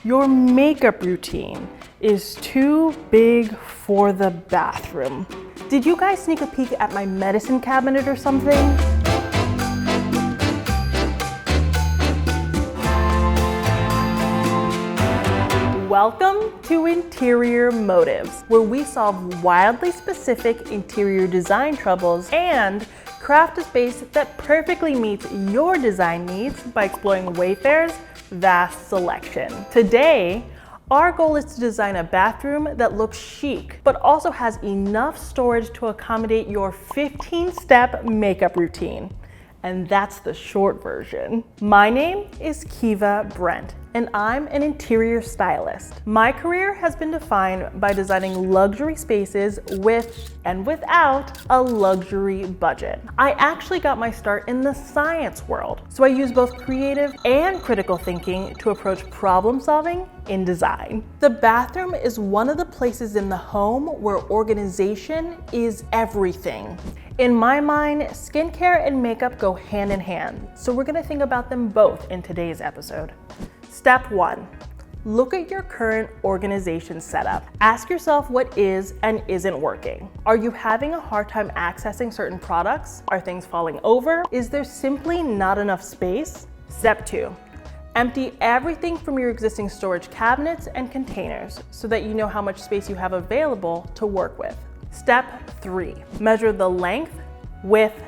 Your makeup routine is too big for the bathroom. Did you guys sneak a peek at my medicine cabinet or something? Welcome to Interior Motives, where we solve wildly specific interior design troubles and craft a space that perfectly meets your design needs by exploring Wayfair's vast selection. Today, our goal is to design a bathroom that looks chic, but also has enough storage to accommodate your 15-step makeup routine. And that's the short version. My name is Kiva Brent, and I'm an interior stylist. My career has been defined by designing luxury spaces with and without a luxury budget. I actually got my start in the science world, so I use both creative and critical thinking to approach problem solving in design. The bathroom is one of the places in the home where organization is everything. In my mind, skincare and makeup go hand in hand, so we're gonna think about them both in today's episode. Step 1, look at your current organization setup. Ask yourself what is and isn't working. Are you having a hard time accessing certain products? Are things falling over? Is there simply not enough space? Step 2, empty everything from your existing storage cabinets and containers so that you know how much space you have available to work with. Step 3, measure the length, width,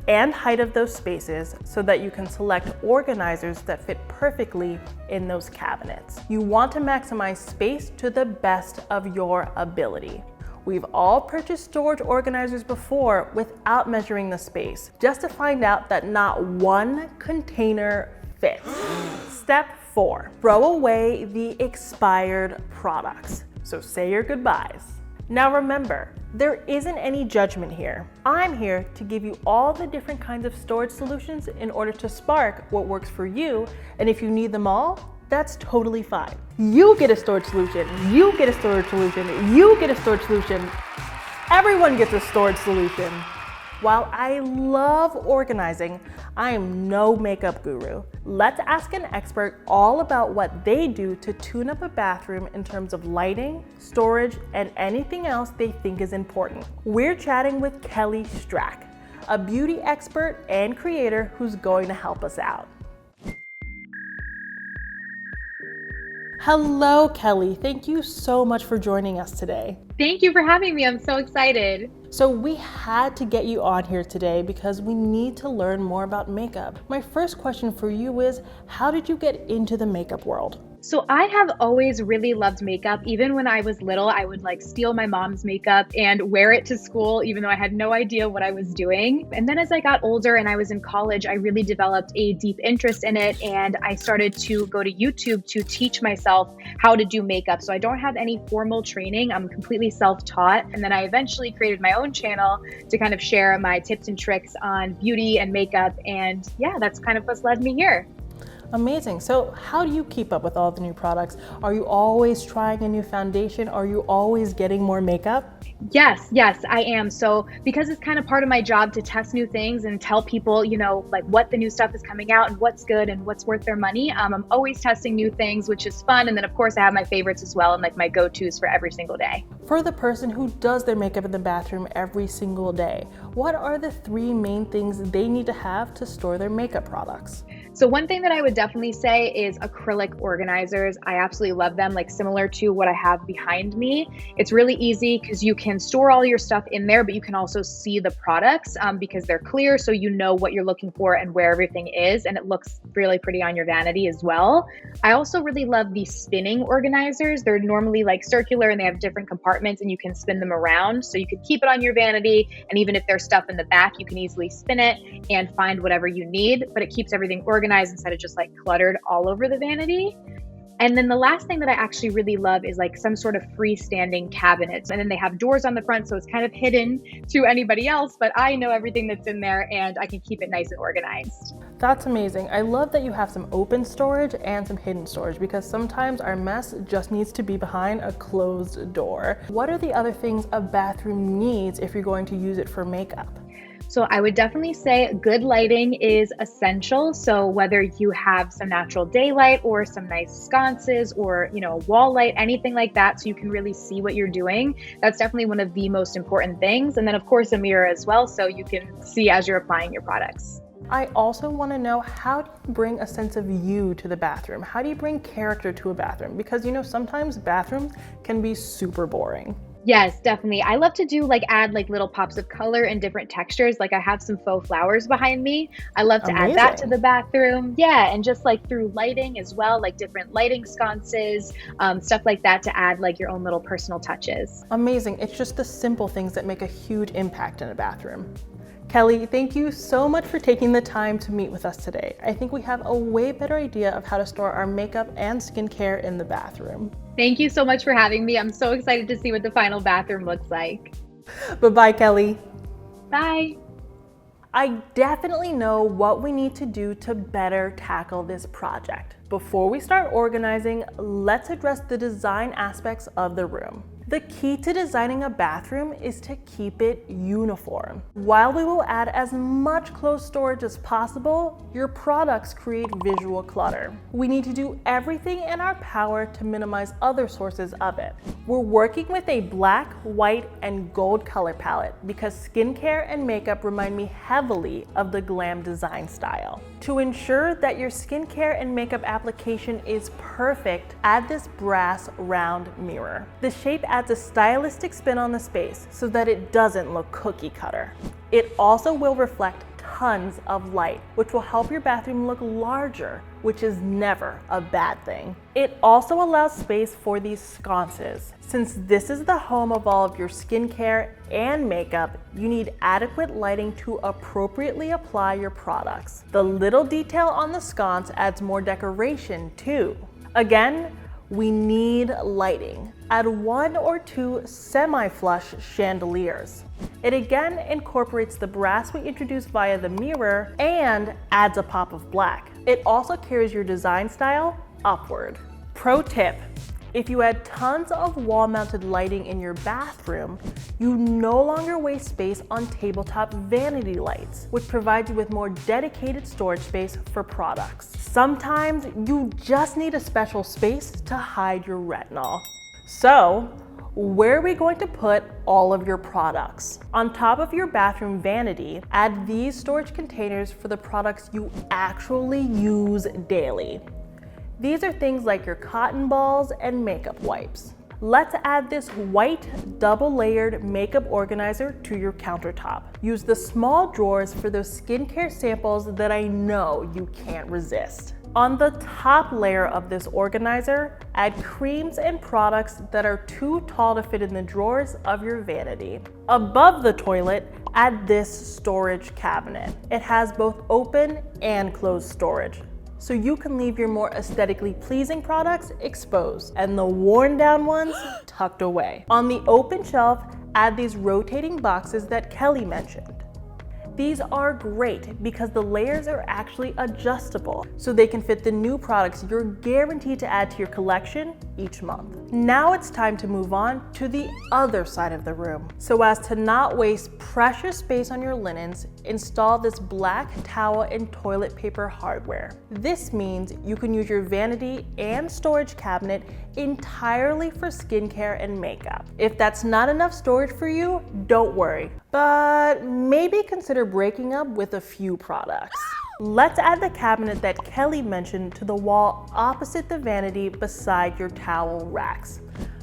and height of those spaces so that you can select organizers that fit perfectly in those cabinets. You want to maximize space to the best of your ability. We've all purchased storage organizers before without measuring the space, just to find out that not one container fits. Step 4, throw away the expired products. So say your goodbyes. Now remember, there isn't any judgment here. I'm here to give you all the different kinds of storage solutions in order to spark what works for you, and if you need them all, that's totally fine. You get a storage solution, you get a storage solution, you get a storage solution. Everyone gets a storage solution. While I love organizing, I am no makeup guru. Let's ask an expert all about what they do to tune up a bathroom in terms of lighting, storage, and anything else they think is important. We're chatting with KellyStrack, a beauty expert and creator who's going to help us out. Hello, Kelly. Thank you so much for joining us today. Thank you for having me. I'm so excited. So we had to get you on here today because we need to learn more about makeup. My first question for you is, how did you get into the makeup world? So I have always really loved makeup. Even when I was little, I would steal my mom's makeup and wear it to school, even though I had no idea what I was doing. And then as I got older and I was in college, I really developed a deep interest in it. And I started to go to YouTube to teach myself how to do makeup. So I don't have any formal training. I'm completely self-taught. And then I eventually created my own channel to kind of share my tips and tricks on beauty and makeup. And yeah, that's kind of what's led me here. Amazing. So how do you keep up with all the new products? Are you always trying a new foundation? Are you always getting more makeup? Yes, I am. So because it's kind of part of my job to test new things and tell people, what the new stuff is coming out and what's good and what's worth their money. I'm always testing new things, which is fun. And then of course I have my favorites as well and my go-tos for every single day. For the person who does their makeup in the bathroom every single day, what are the 3 main things they need to have to store their makeup products? So one thing that I would definitely say is acrylic organizers. I absolutely love them, similar to what I have behind me. It's really easy because you can store all your stuff in there, but you can also see the products because they're clear, so you know what you're looking for and where everything is, and it looks really pretty on your vanity as well. I also really love the spinning organizers. They're normally circular and they have different compartments and you can spin them around, so you could keep it on your vanity, and even if there's stuff in the back, you can easily spin it and find whatever you need, but it keeps everything organized instead of just cluttered all over the vanity. And then the last thing that I actually really love is some sort of freestanding cabinets. And then they have doors on the front, so it's kind of hidden to anybody else, but I know everything that's in there and I can keep it nice and organized. That's amazing. I love that you have some open storage and some hidden storage because sometimes our mess just needs to be behind a closed door. What are the other things a bathroom needs if you're going to use it for makeup? So I would definitely say good lighting is essential. So whether you have some natural daylight or some nice sconces or, a wall light, anything like that, so you can really see what you're doing, that's definitely one of the most important things. And then of course a mirror as well, so you can see as you're applying your products. I also want to know, how do you bring a sense of you to the bathroom? How do you bring character to a bathroom? Because sometimes bathrooms can be super boring. Yes, definitely. I love to add little pops of color and different textures. Like I have some faux flowers behind me. I love to add that to the bathroom. Yeah, and just through lighting as well, different lighting sconces, stuff like that to add your own little personal touches. Amazing. It's just the simple things that make a huge impact in a bathroom. Kelly, thank you so much for taking the time to meet with us today. I think we have a way better idea of how to store our makeup and skincare in the bathroom. Thank you so much for having me. I'm so excited to see what the final bathroom looks like. Bye-bye, Kelly. Bye. I definitely know what we need to do to better tackle this project. Before we start organizing, let's address the design aspects of the room. The key to designing a bathroom is to keep it uniform. While we will add as much clothes storage as possible, your products create visual clutter. We need to do everything in our power to minimize other sources of it. We're working with a black, white, and gold color palette because skincare and makeup remind me heavily of the glam design style. To ensure that your skincare and makeup application is perfect, add this brass round mirror. The shape adds a stylistic spin on the space so that it doesn't look cookie cutter. It also will reflect tons of light, which will help your bathroom look larger, which is never a bad thing. It also allows space for these sconces. Since this is the home of all of your skincare and makeup, you need adequate lighting to appropriately apply your products. The little detail on the sconce adds more decoration too. Again, we need lighting. Add 1 or 2 semi-flush chandeliers. It again incorporates the brass we introduced via the mirror and adds a pop of black. It also carries your design style upward. Pro tip: if you add tons of wall-mounted lighting in your bathroom, you no longer waste space on tabletop vanity lights, which provides you with more dedicated storage space for products. Sometimes you just need a special space to hide your retinol. So, where are we going to put all of your products? On top of your bathroom vanity, add these storage containers for the products you actually use daily. These are things like your cotton balls and makeup wipes. Let's add this white double-layered makeup organizer to your countertop. Use the small drawers for those skincare samples that I know you can't resist. On the top layer of this organizer, add creams and products that are too tall to fit in the drawers of your vanity. Above the toilet, add this storage cabinet. It has both open and closed storage, so you can leave your more aesthetically pleasing products exposed and the worn down ones tucked away. On the open shelf, add these rotating boxes that Kelly mentioned. These are great because the layers are actually adjustable, so they can fit the new products you're guaranteed to add to your collection each month. Now it's time to move on to the other side of the room. So as to not waste precious space on your linens, install this black towel and toilet paper hardware. This means you can use your vanity and storage cabinet entirely for skincare and makeup. If that's not enough storage for you, don't worry, but maybe consider breaking up with a few products. Let's add the cabinet that Kelly mentioned to the wall opposite the vanity beside your towel racks.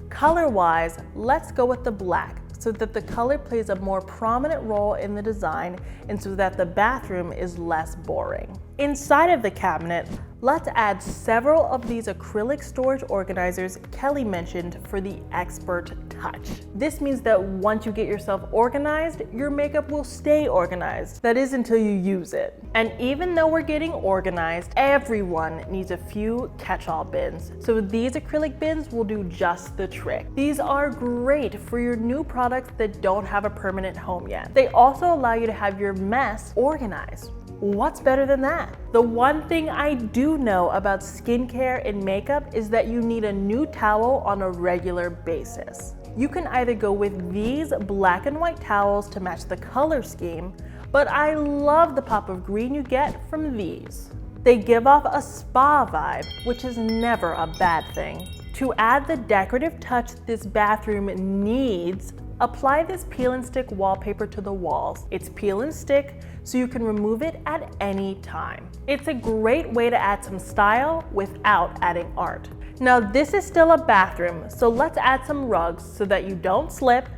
Color-wise, let's go with the black so that the color plays a more prominent role in the design and so that the bathroom is less boring. Inside of the cabinet, let's add several of these acrylic storage organizers Kelly mentioned for the expert touch. This means that once you get yourself organized, your makeup will stay organized. That is until you use it. And even though we're getting organized, everyone needs a few catch-all bins. So these acrylic bins will do just the trick. These are great for your new products that don't have a permanent home yet. They also allow you to have your mess organized. What's better than that? The one thing I do know about skincare and makeup is that you need a new towel on a regular basis. You can either go with these black and white towels to match the color scheme, but I love the pop of green you get from these. They give off a spa vibe, which is never a bad thing. To add the decorative touch this bathroom needs, apply this peel and stick wallpaper to the walls. It's peel and stick, so you can remove it at any time. It's a great way to add some style without adding art. Now this is still a bathroom, so let's add some rugs so that you don't slip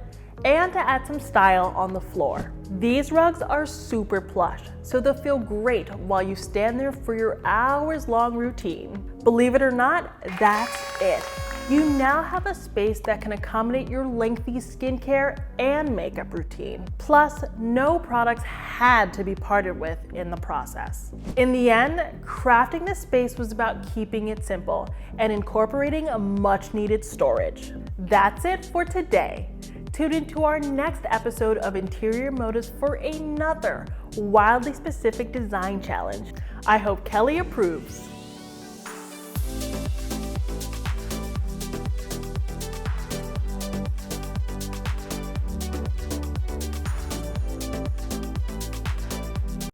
and to add some style on the floor. These rugs are super plush, so they'll feel great while you stand there for your hours-long routine. Believe it or not, that's it. You now have a space that can accommodate your lengthy skincare and makeup routine. Plus, no products had to be parted with in the process. In the end, crafting this space was about keeping it simple and incorporating a much-needed storage. That's it for today. Tune into our next episode of Interior Motives for another wildly specific design challenge. I hope Kelly approves.